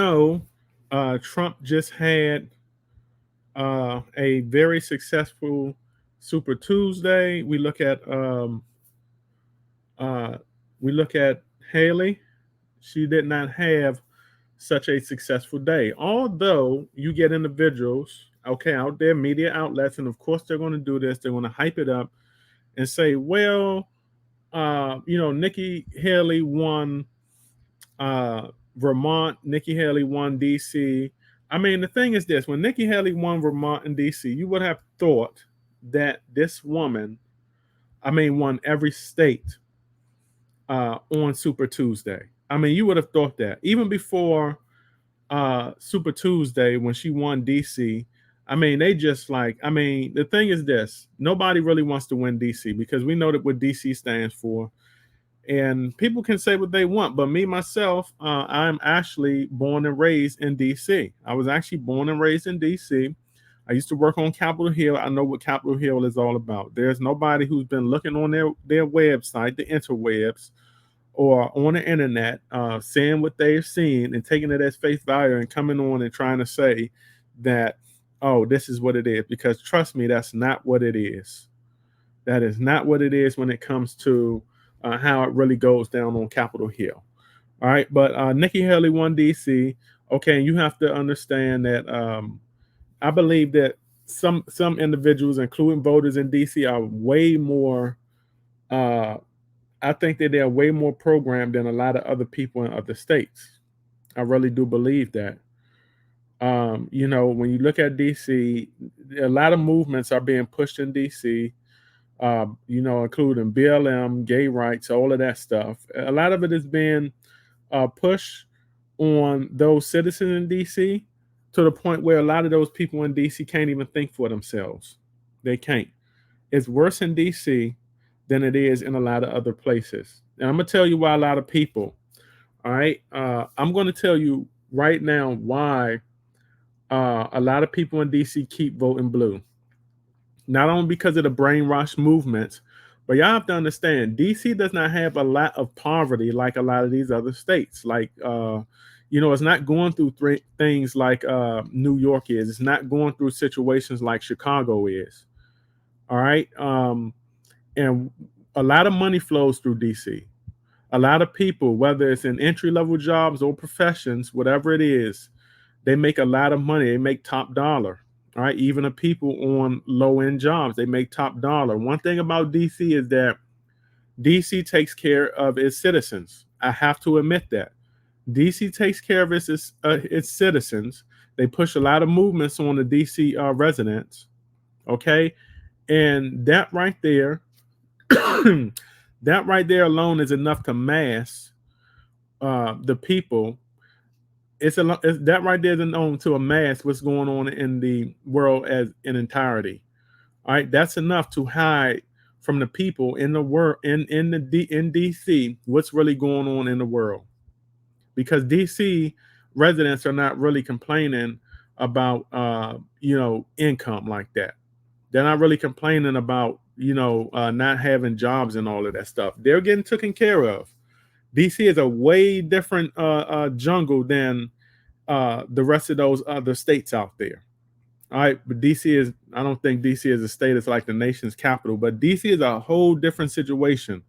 know, Trump just had a very successful Super Tuesday. Uh, we look at Haley. She did not have such a successful day. Although you get individuals, okay, out there, media outlets, and of course they're going to do this. They're going to hype it up and say, well, Nikki Haley won uh, Vermont. Nikki Haley won DC. I mean, the thing is this: when Nikki Haley won Vermont and DC, you would have thought that this woman, I mean, won every state on Super Tuesday. I mean, you would have thought that even before Super Tuesday when she won DC. I mean, they just like, I mean, the thing is this: nobody really wants to win DC because we know that what DC stands for. And people can say what they want, but me myself, I'm actually born and raised in DC. I was actually born and raised in DC. I used to work on Capitol Hill. I know what Capitol Hill is all about. There's nobody who's been looking on their website, the interwebs, or on the internet, seeing what they've seen and taking it as face value and coming on and trying to say that, oh, this is what it is. Because trust me, that's not what it is. That is not what it is when it comes to how it really goes down on Capitol Hill. All right, but Nikki Haley won DC. Okay, and you have to understand that I believe that some individuals, including voters in DC, are way more. Uh, I think that they are way more programmed than a lot of other people in other states. I really do believe that. When you look at DC, a lot of movements are being pushed in DC. Including BLM, gay rights, all of that stuff. A lot of it is being pushed on those citizens in DC to the point where a lot of those people in DC can't even think for themselves. They can't. It's worse in DC than it is in a lot of other places. And I'm going to tell you why a lot of people, all right? I'm going to tell you right now why a lot of people in DC keep voting blue. Not only because of the brainwash movements, but y'all have to understand DC does not have a lot of poverty like a lot of these other states. Like, it's not going through things like New York is. It's not going through situations like Chicago is. All right. And a lot of money flows through DC. A lot of people, whether it's in entry level jobs or professions, whatever it is, they make a lot of money. They make top dollar. All right, even the people on low end jobs, they make top dollar. One thing about DC is that DC takes care of its citizens. I have to admit that DC takes care of its citizens. They push a lot of movements on the DC residents. Okay, and that right there, that right there alone is enough to mass the people. It's that right there is known to amass what's going on in the world as an entirety. All right, that's enough to hide from the people in the world in DC what's really going on in the world, because DC residents are not really complaining about income like that. They're not really complaining about not having jobs and all of that stuff. They're getting taken care of. DC is a way different jungle than the rest of those other states out there. All right, but DC is, I don't think DC is a state, it's like the nation's capital, but DC is a whole different situation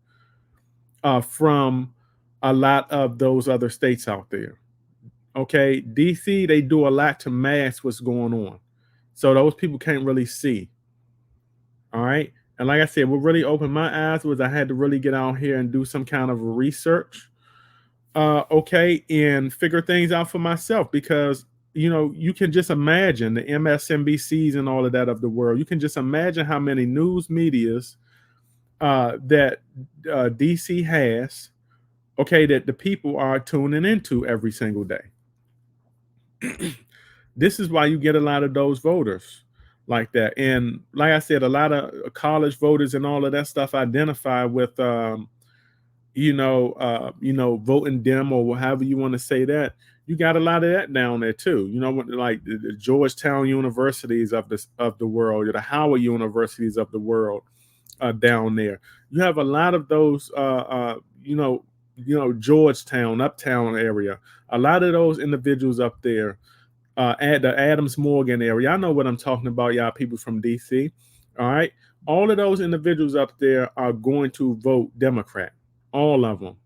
from a lot of those other states out there. Okay, DC, they do a lot to mask what's going on. So those people can't really see. All right. And like I said, what really opened my eyes was I had to really get out here and do some kind of research, okay, and figure things out for myself, because you can just imagine the MSNBCs and all of that of the world. You can just imagine how many news medias that DC has, okay, that the people are tuning into every single day. This is why you get a lot of those voters like that. And like I said, a lot of college voters and all of that stuff identify with voting Dem, or however you want to say that. You got a lot of that down there too. Like the Georgetown universities of the world, or the Howard universities of the world down there. You have a lot of those, Georgetown, Uptown area. A lot of those individuals up there, at the Adams Morgan area. I know what I'm talking about, y'all people from DC. All right. All of those individuals up there are going to vote Democrat. All of them.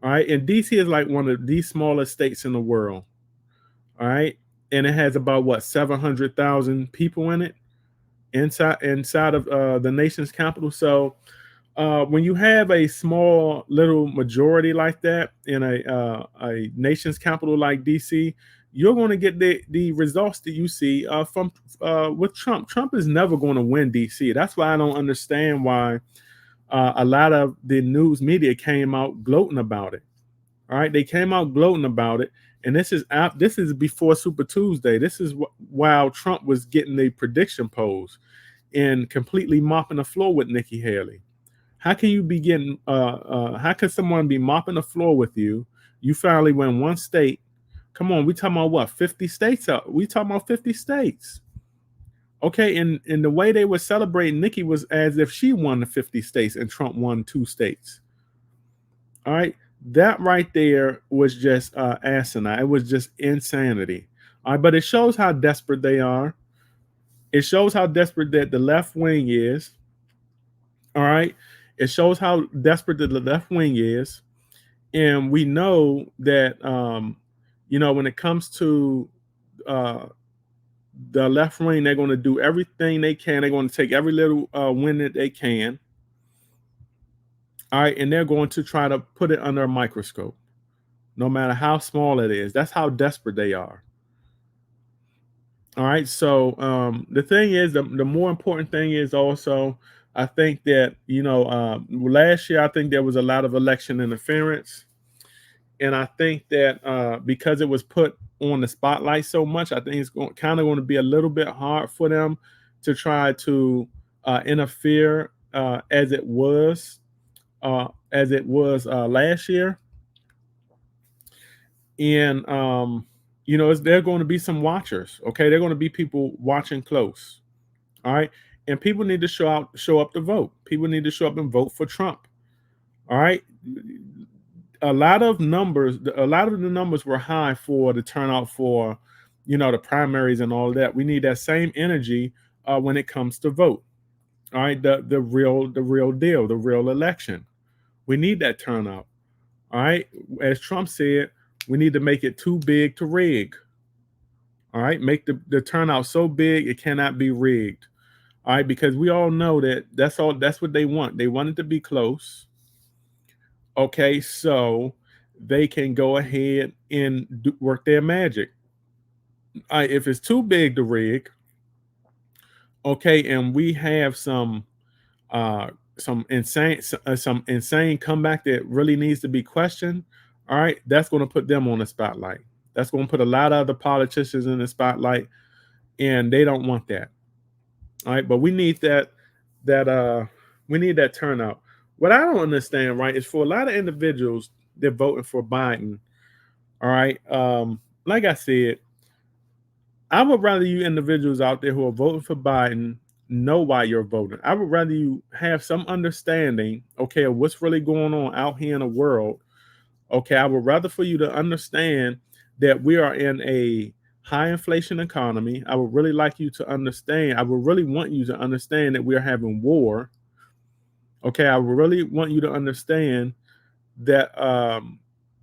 All right. And DC is like one of the smallest states in the world. All right. And it has about what, 700,000 people in it, inside of the nation's capital. So when you have a small little majority like that in a nation's capital like DC, you're going to get the results that you see from with Trump. Trump is never going to win DC. That's why I don't understand why a lot of the news media came out gloating about it. All right, they came out gloating about it, and this is before Super Tuesday. This is while Trump was getting the prediction polls and completely mopping the floor with Nikki Haley. How can you be getting? How can someone be mopping the floor with you? You finally win one state. Come on, we talking about what? 50 states up. We talking about 50 states. Okay, and the way they were celebrating Nikki was as if she won the 50 states and Trump won 2 states. All right, that right there was just asinine. It was just insanity. All right, but it shows how desperate they are. It shows how desperate that the left wing is. All right. It shows how desperate the left wing is. And we know that, when it comes to uh, the left wing, they're going to do everything they can. They're going to take every little win that they can. All right. And they're going to try to put it under a microscope, no matter how small it is. That's how desperate they are. All right. So the thing is, the more important thing is also, I think that, last year, I think there was a lot of election interference. And I think that because it was put on the spotlight so much, I think it's kind of going to be a little bit hard for them to try to interfere as it was last year. And there going to be some watchers. Okay, they're going to be people watching close. All right, and people need to show up to vote. People need to show up and vote for Trump. All right, a lot of the numbers were high for the turnout for, the primaries and all that. We need that same energy when it comes to vote. All right, the real deal, the real election. We need that turnout. All right, as Trump said, we need to make it too big to rig. All right, make the turnout so big it cannot be rigged. All right, because we all know that's what they want. They want it to be close. Okay, so they can go ahead and work their magic. All right, if it's too big to rig, okay, and we have some insane comeback that really needs to be questioned. All right, that's going to put them on the spotlight. That's going to put a lot of other politicians in the spotlight, and they don't want that. All right, but we need that turnout. What I don't understand, right, is for a lot of individuals they're voting for Biden. All right, like I said, I would rather you individuals out there who are voting for Biden know why you're voting. I would rather you have some understanding, okay, of what's really going on out here in the world. Okay, I would rather for you to understand that we are in a high inflation economy. I would really like you to understand. I would really want you to understand that we're having war. Okay, I would really want you to understand that a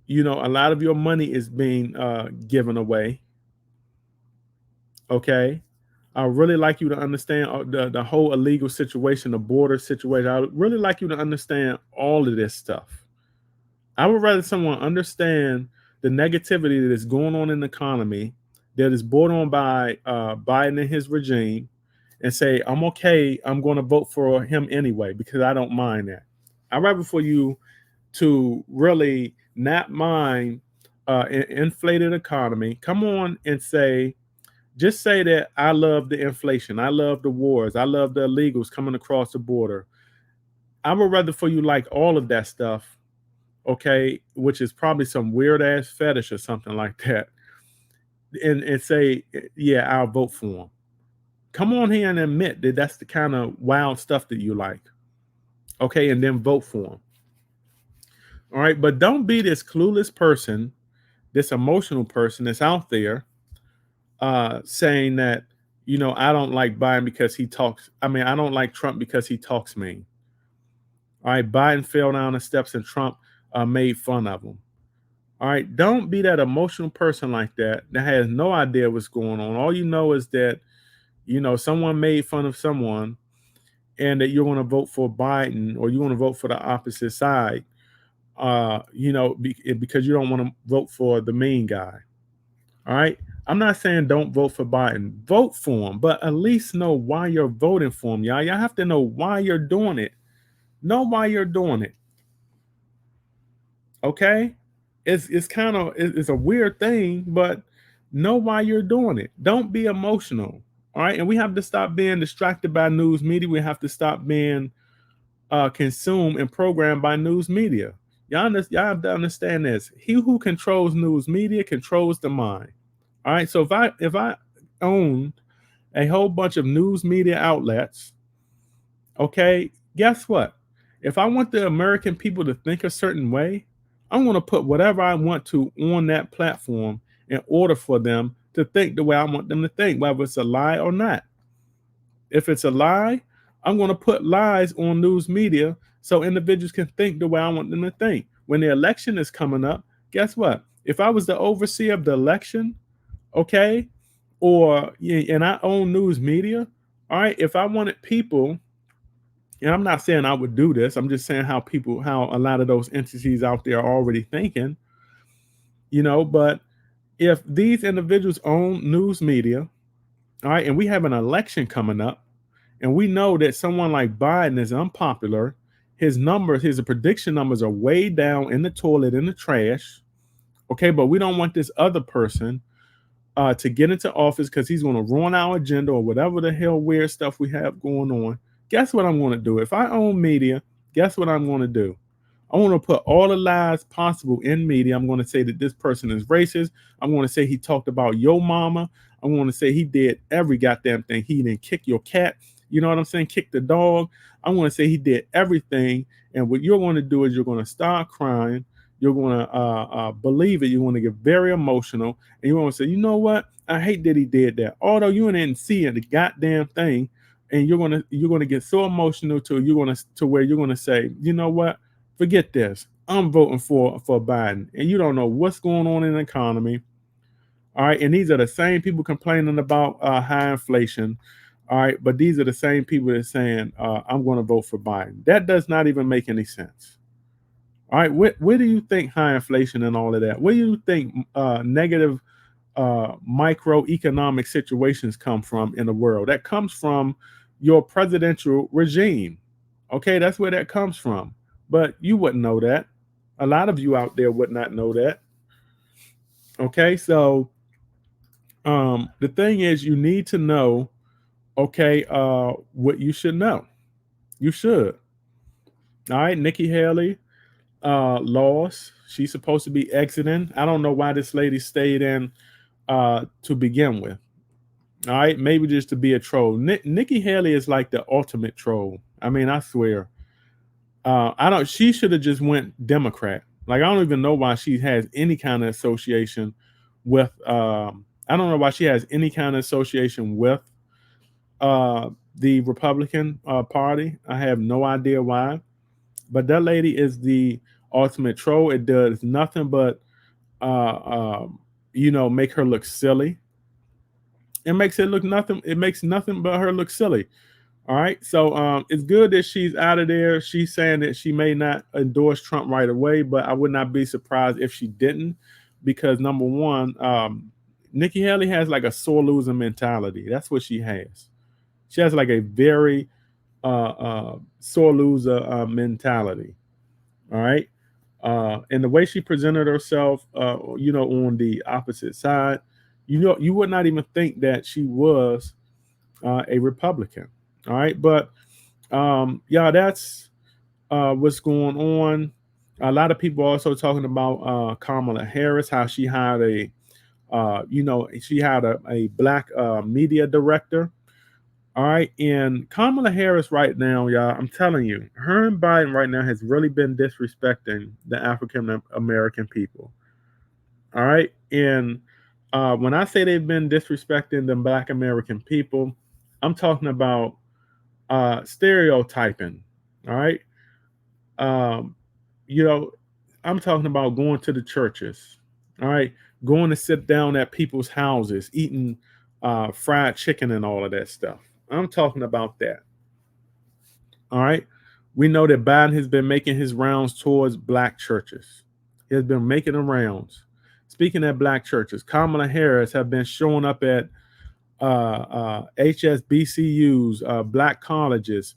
lot of your money is being given away. Okay, I would really like you to understand the whole illegal situation, the border situation. I would really like you to understand all of this stuff. I would rather someone understand the negativity that is going on in the economy that is brought on by Biden and his regime and say, I'm okay, I'm going to vote for him anyway because I don't mind that. I'd rather for you to really not mind an inflated economy. Come on and just say that I love the inflation. I love the wars. I love the illegals coming across the border. I would rather for you like all of that stuff, okay, which is probably some weird ass fetish or something like that, and say, yeah, I'll vote for him. Come on here and admit that that's the kind of wild stuff that you like, okay, and then vote for him. All right. But don't be this clueless person, this emotional person that's out there saying that, I don't like Biden because he talks. I mean, I don't like Trump because he talks mean. All right. Biden fell down the steps and Trump made fun of him. All right. Don't be that emotional person like that has no idea what's going on. All you know is that, someone made fun of someone and that you're going to vote for Biden or you want to vote for the opposite side, because you don't want to vote for the mean guy. All right. I'm not saying don't vote for Biden. Vote for him, but at least know why you're voting for him, y'all. Y'all have to know why you're doing it. Know why you're doing it. Okay? It's kind of it's a weird thing, but know why you're doing it. Don't be emotional. All right. And we have to stop being distracted by news media. We have to stop being consumed and programmed by news media. Y'all have to understand this. He who controls news media controls the mind. All right. So if I own a whole bunch of news media outlets, okay, guess what? If I want the American people to think a certain way, I'm going to put whatever I want to on that platform in order for them to think the way I want them to think, whether it's a lie or not. If it's a lie, I'm going to put lies on news media so individuals can think the way I want them to think. When the election is coming up, guess what? If I was the overseer of the election, okay, and I own news media, all right, if I wanted people, and I'm not saying I would do this, I'm just saying how a lot of those entities out there are already thinking, but if these individuals own news media, all right, and we have an election coming up, and we know that someone like Biden is unpopular, his prediction numbers are way down in the toilet, in the trash, okay, but we don't want this other person to get into office because he's going to ruin our agenda or whatever the hell weird stuff we have going on. Guess what I'm going to do? If I own media, guess what I'm going to do? I want to put all the lies possible in media. I'm going to say that this person is racist. I'm going to say he talked about your mama. I'm going to say he did every goddamn thing. He didn't kick your cat. You know what I'm saying? Kick the dog. I'm going to say he did everything. And what you're going to do is you're going to start crying. You're going to believe it. You're going to get very emotional. And you're going to say, you know what? I hate that he did that. Although you didn't see the goddamn thing. And you're gonna get so emotional to where you're gonna say, you know what? Forget this. I'm voting for Biden. And you don't know what's going on in the economy. All right. And these are the same people complaining about high inflation. All right. But these are the same people that are saying, I'm going to vote for Biden. That does not even make any sense. All right. Where do you think high inflation and all of that? Where do you think negative microeconomic situations come from in the world? That comes from your presidential regime. Okay. That's where that comes from. But you wouldn't know that. A lot of you out there would not know that. Okay. So the thing is, you need to know, okay, what you should know. You should. All right, Nikki Haley lost. She's supposed to be exiting. I don't know why this lady stayed in to begin with. All right, maybe just to be a troll. Nikki Haley is like the ultimate troll. I mean, I swear. I don't. She should have just went Democrat. Like I don't even know why she has any kind of association with. I don't know why she has any kind of association with the Republican Party. I have no idea why. But that lady is the ultimate troll. It does nothing but, make her look silly. It makes it look nothing. It makes nothing but her look silly. All right. So it's good that she's out of there. She's saying that she may not endorse Trump right away, but I would not be surprised if she didn't, because number one, Nikki Haley has like a sore loser mentality. That's what she has. She has like a very sore loser mentality. All right. And the way she presented herself, on the opposite side, you would not even think that she was a Republican. All right. But yeah, that's what's going on. A lot of people also talking about Kamala Harris, how she had she had a black media director. All right. And Kamala Harris right now, y'all, I'm telling you, her and Biden right now has really been disrespecting the African American people. All right. And when I say they've been disrespecting the Black American people, I'm talking about stereotyping. All right. Um, you know, I'm talking about going to the churches. All right. Going to sit down at people's houses, eating fried chicken and all of that stuff. I'm talking about that. All right. We know that Biden has been making his rounds towards black churches. He has been making the rounds. Speaking at black churches, Kamala Harris have been showing up at HSBCUs, black colleges,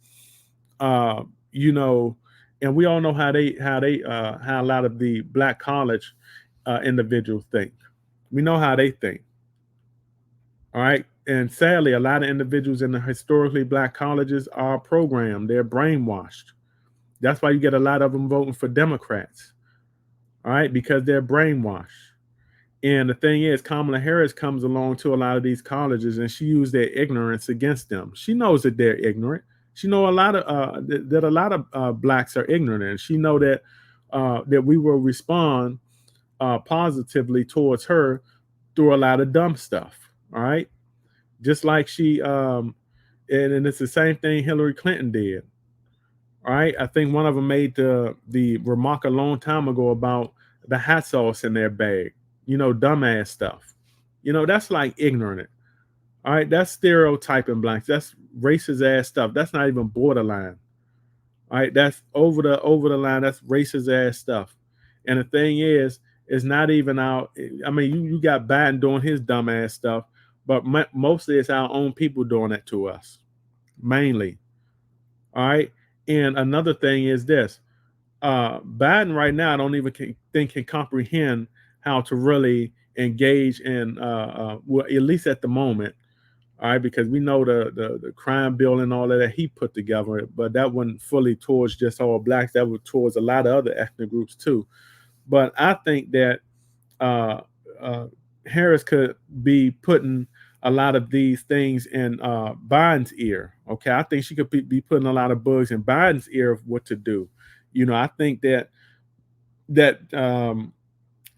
uh, you know, and we all know how a lot of the black college individuals think. We know how they think. All right. And sadly, a lot of individuals in the historically black colleges are programmed. They're brainwashed. That's why you get a lot of them voting for Democrats. All right. Because they're brainwashed. And the thing is, Kamala Harris comes along to a lot of these colleges and she used their ignorance against them. She knows that they're ignorant. She know a lot of that a lot of blacks are ignorant, and she know that that we will respond positively towards her through a lot of dumb stuff. All right, just like and it's the same thing Hillary Clinton did. All right, I think one of them made the remark a long time ago about the hot sauce in their bag. You know, dumbass stuff. You know, that's like ignorant. All right, that's stereotyping blacks. That's racist ass stuff. That's not even borderline. All right, that's over the line. That's racist ass stuff. And the thing is, it's not even out. I mean, you got Biden doing his dumb ass stuff, but mostly it's our own people doing it to us, mainly. All right. And another thing is this: Biden right now, I don't even think can comprehend how to really engage in, well, at least at the moment. All right, because we know the crime bill and all of that he put together, but that wasn't fully towards just all blacks. That was towards a lot of other ethnic groups too. But I think that uh, uh, Harris could be putting a lot of these things in Biden's ear. Okay, I think she could be putting a lot of bugs in Biden's ear of what to do. You know, I think that that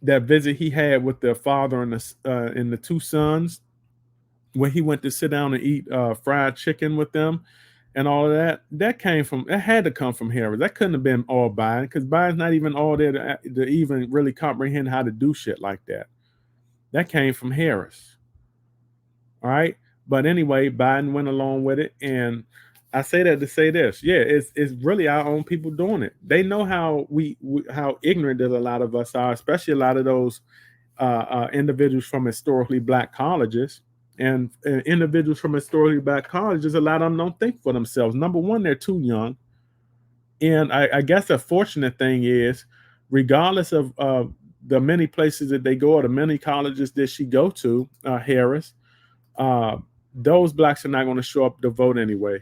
visit he had with the father and the two sons, when he went to sit down and eat fried chicken with them and all of that, that had to come from Harris. That couldn't have been all Biden, because Biden's not even all there to even really comprehend how to do shit like that. That came from Harris. All right. But anyway, Biden went along with it. And I say that to say this. Yeah, it's really our own people doing it. They know how how ignorant that a lot of us are, especially a lot of those individuals from historically black colleges. And individuals from historically black colleges, a lot of them don't think for themselves. Number one, they're too young. And I guess a fortunate thing is, regardless of the many places that they go or the many colleges that she go to, Harris, uh, those blacks are not going to show up to vote anyway.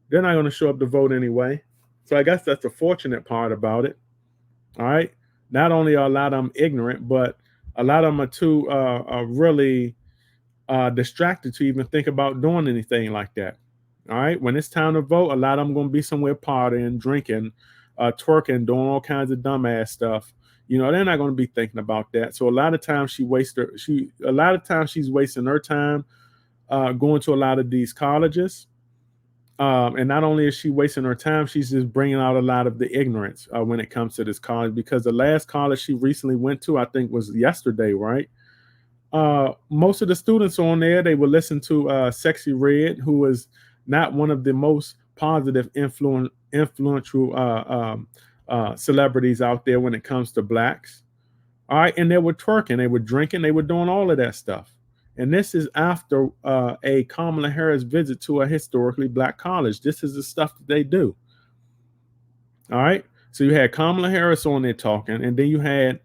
They're not going to show up to vote anyway. So I guess that's the fortunate part about it. All right. Not only are a lot of them ignorant, but a lot of them are too really distracted to even think about doing anything like that. All right. When it's time to vote, a lot of them going to be somewhere partying, drinking, twerking, doing all kinds of dumbass stuff. You know, they're not going to be thinking about that. So a lot of times a lot of times she's wasting her time going to a lot of these colleges. And not only is she wasting her time, she's just bringing out a lot of the ignorance when it comes to this college. Because the last college she recently went to, I think, was yesterday, right? Most of the students on there, they would listen to Sexy Red, who is not one of the most positive influential celebrities out there when it comes to blacks. All right, and they were twerking, they were drinking, they were doing all of that stuff. And this is after a Kamala Harris visit to a historically black college. This is the stuff that they do. All right. So you had Kamala Harris on there talking, and then you had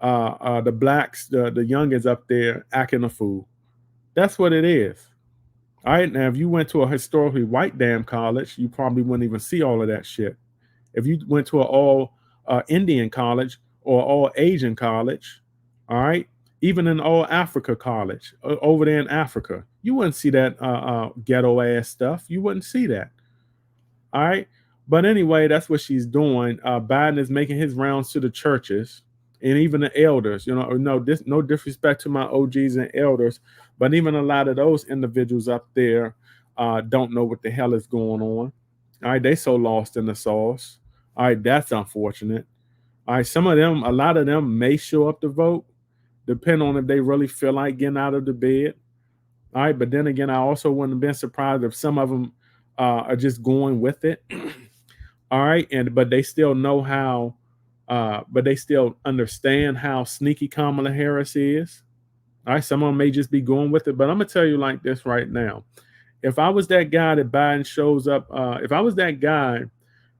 the blacks, the youngins up there acting a fool. That's what it is. All right. Now, if you went to a historically white damn college, you probably wouldn't even see all of that shit. If you went to an all Indian college or all Asian college, all right, Even in old Africa college, over there in Africa, you wouldn't see that ghetto ass stuff. You wouldn't see that. All right. But anyway, that's what she's doing. Biden is making his rounds to the churches and even the elders. No disrespect to my OGs and elders, but even a lot of those individuals up there don't know what the hell is going on. All right, they so lost in the sauce. All right, that's unfortunate. All right, a lot of them may show up to vote, depending on if they really feel like getting out of the bed. All right, but then again, I also wouldn't have been surprised if some of them are just going with it. All right, but they still know how, but they still understand how sneaky Kamala Harris is. All right, some of them may just be going with it, but I'm gonna tell you like this right now: if I was that guy that Biden shows up, if I was that guy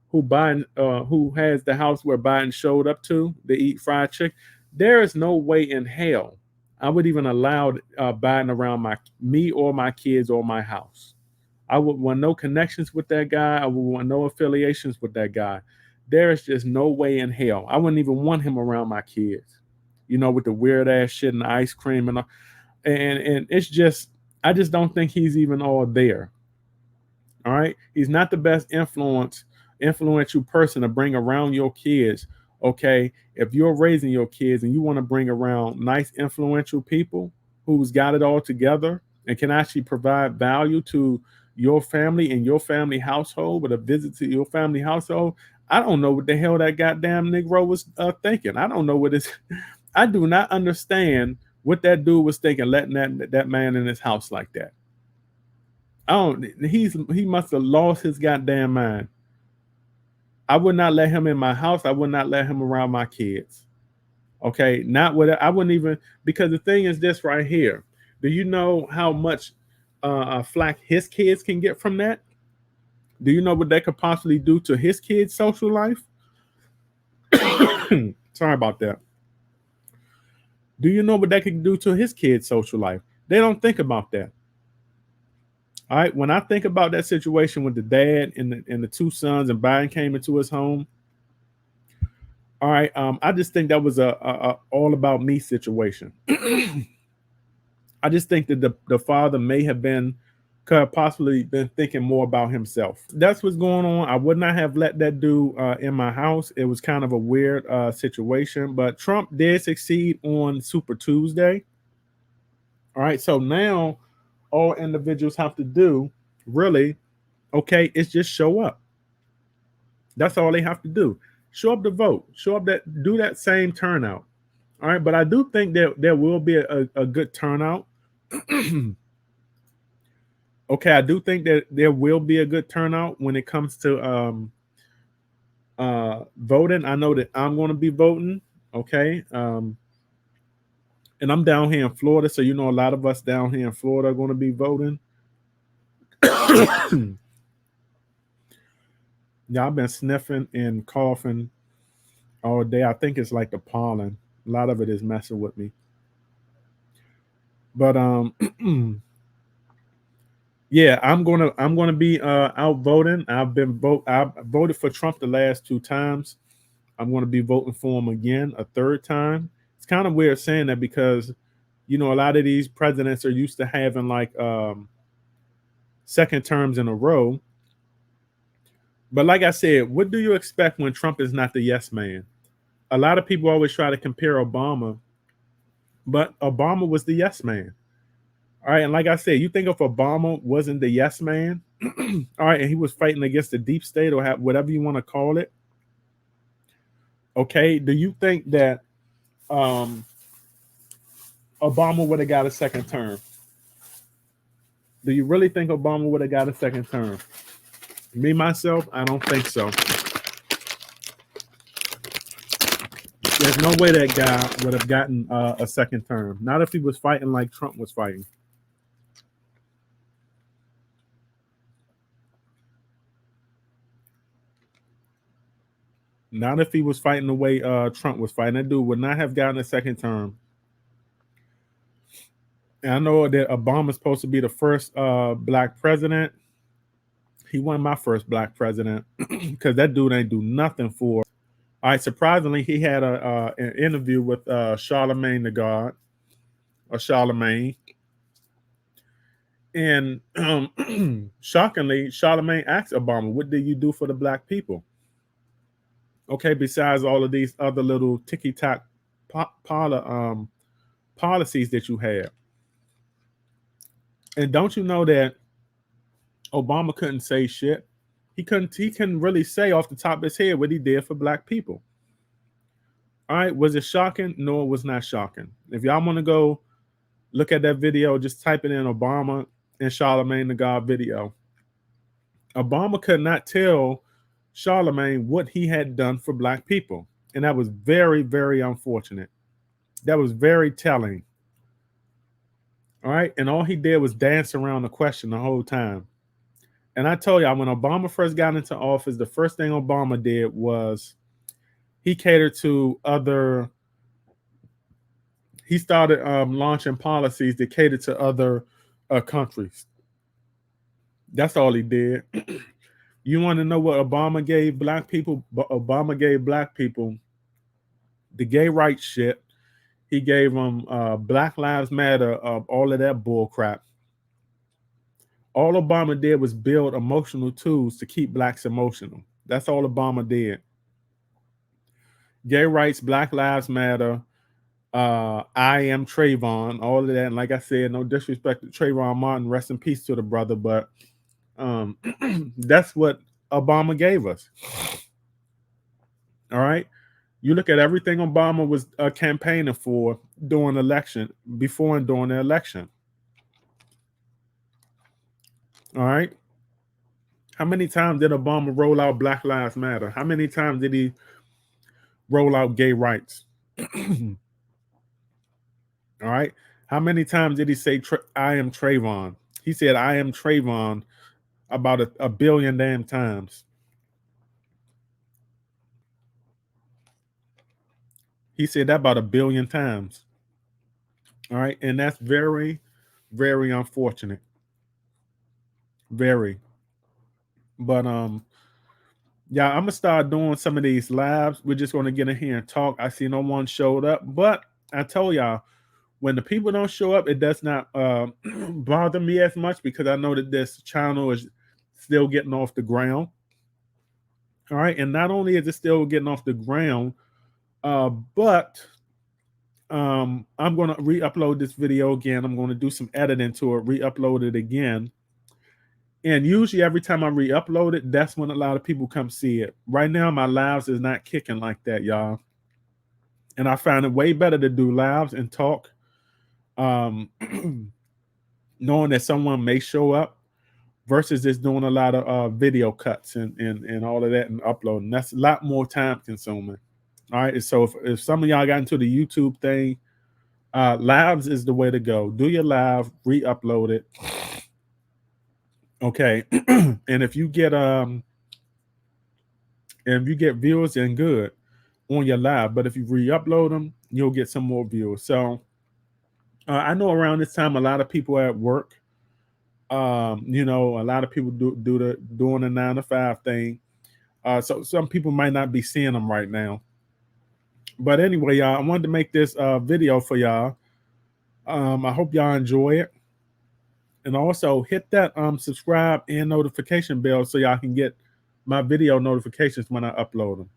who has the house where Biden showed up to eat fried chicken, there is no way in hell I would even allow Biden around me or my kids or my house. I would want no connections with that guy. I would want no affiliations with that guy. There is just no way in hell. I wouldn't even want him around my kids. With the weird ass shit and the ice cream and all. And it's just I just don't think he's even all there. All right. He's not the best influential person to bring around your kids. Okay. If you're raising your kids and you want to bring around nice, influential people who's got it all together and can actually provide value to your family and your family household with a visit to your family household, I don't know what the hell that goddamn Negro was thinking. I don't know what this. I do not understand what that dude was thinking, letting that man in his house like that. He must have lost his goddamn mind. I would not let him in my house. I would not let him around my kids. Okay, not what I wouldn't even, because the thing is this right here. Do you know how much flack his kids can get from that? Do you know what that could possibly do to his kids' social life? Sorry about that. Do you know what that could do to his kids' social life? They don't think about that. All right. When I think about that situation with the dad and the two sons, and Biden came into his home. All right. I just think that was a all about me situation. I just think that the father may have could have possibly been thinking more about himself. That's what's going on. I would not have let that dude in my house. It was kind of a weird situation, but Trump did succeed on Super Tuesday. All right. So now all individuals have to do really, okay, is just show up. That's all they have to do. Show up to vote. Show up do that same turnout. All right. But I do think that there will be a good turnout. Okay, I do think that there will be a good turnout when it comes to voting. I know that I'm going to be voting. Okay. And I'm down here in Florida, so a lot of us down here in Florida are going to be voting. Yeah, I've been sniffing and coughing all day. I think it's like the pollen. A lot of it is messing with me. But yeah, I'm gonna be out voting. I voted for Trump the last 2 times. I'm gonna be voting for him again a third time. It's kind of weird saying that because a lot of these presidents are used to having like second terms in a row. But like I said, what do you expect when Trump is not the yes man? A lot of people always try to compare Obama, but Obama was the yes man. All right, and like I said, you think if Obama wasn't the yes man, all right, and he was fighting against the deep state or whatever you want to call it, okay, do you think that Obama would have got a second term? Do you really think Obama would have got a second term? Me, myself, I don't think so. There's no way that guy would have gotten a second term. Not if he was fighting like Trump was fighting. Not if he was fighting the way Trump was fighting. That dude would not have gotten a second term. And I know that Obama's supposed to be the first black president. He wasn't my first black president because that dude ain't do nothing for. All right, surprisingly, he had an interview with Charlemagne the God. or Charlemagne. And shockingly, Charlemagne asked Obama, "What did you do for the black people?" Okay, besides all of these other little ticky-tack policies that you have. And don't you know that Obama couldn't say shit? He couldn't really say off the top of his head what he did for black people. All right, was it shocking? No, it was not shocking. If y'all want to go look at that video, just type it in Obama and Charlemagne the God video. Obama could not tell Charlemagne what he had done for black people. And that was very, very unfortunate. That was very telling. All right. And all he did was dance around the question the whole time. And I told y'all, when Obama first got into office, the first thing Obama did was he catered to he started launching policies that catered to other countries. That's all he did. You want to know what Obama gave black people? Obama gave black people the gay rights shit. He gave them Black Lives Matter, all of that bull crap. All Obama did was build emotional tools to keep blacks emotional. That's all Obama did. Gay rights, Black Lives Matter, I am Trayvon, all of that. And like I said, no disrespect to Trayvon Martin, rest in peace to the brother, but that's what Obama gave us. All right. You look at everything Obama was campaigning for during the election, before and during the election. All right. How many times did Obama roll out Black Lives Matter? How many times did he roll out gay rights? All right. How many times did he say, I am Trayvon? He said, I am Trayvon about a billion damn times. He said that about a billion times. All right. And that's very, very unfortunate. Very. But yeah, I'm gonna start doing some of these lives. We're just gonna get in here and talk. I see no one showed up, but I told y'all, when the people don't show up, it does not bother me as much, because I know that this channel is still getting off the ground. All right, and not only is it still getting off the ground, but I'm going to re-upload this video again. I'm going to do some editing to it, re-upload it again. And usually every time I re-upload it, that's when a lot of people come see it. Right now, my lives is not kicking like that, y'all. And I find it way better to do lives and talk, knowing that someone may show up, versus just doing a lot of video cuts and all of that and uploading. That's a lot more time consuming. All right. So if some of y'all got into the YouTube thing, lives is the way to go. Do your live, re-upload it. Okay. And if you get viewers, then good on your live. But if you re-upload them, you'll get some more viewers. So I know around this time, a lot of people are at work. You know, a lot of people doing the 9-to-5 thing. So some people might not be seeing them right now. But anyway, y'all, I wanted to make this video for y'all. I hope y'all enjoy it. And also hit that subscribe and notification bell so y'all can get my video notifications when I upload them.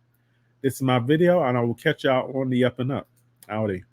This is my video, and I will catch y'all on the up and up. Howdy.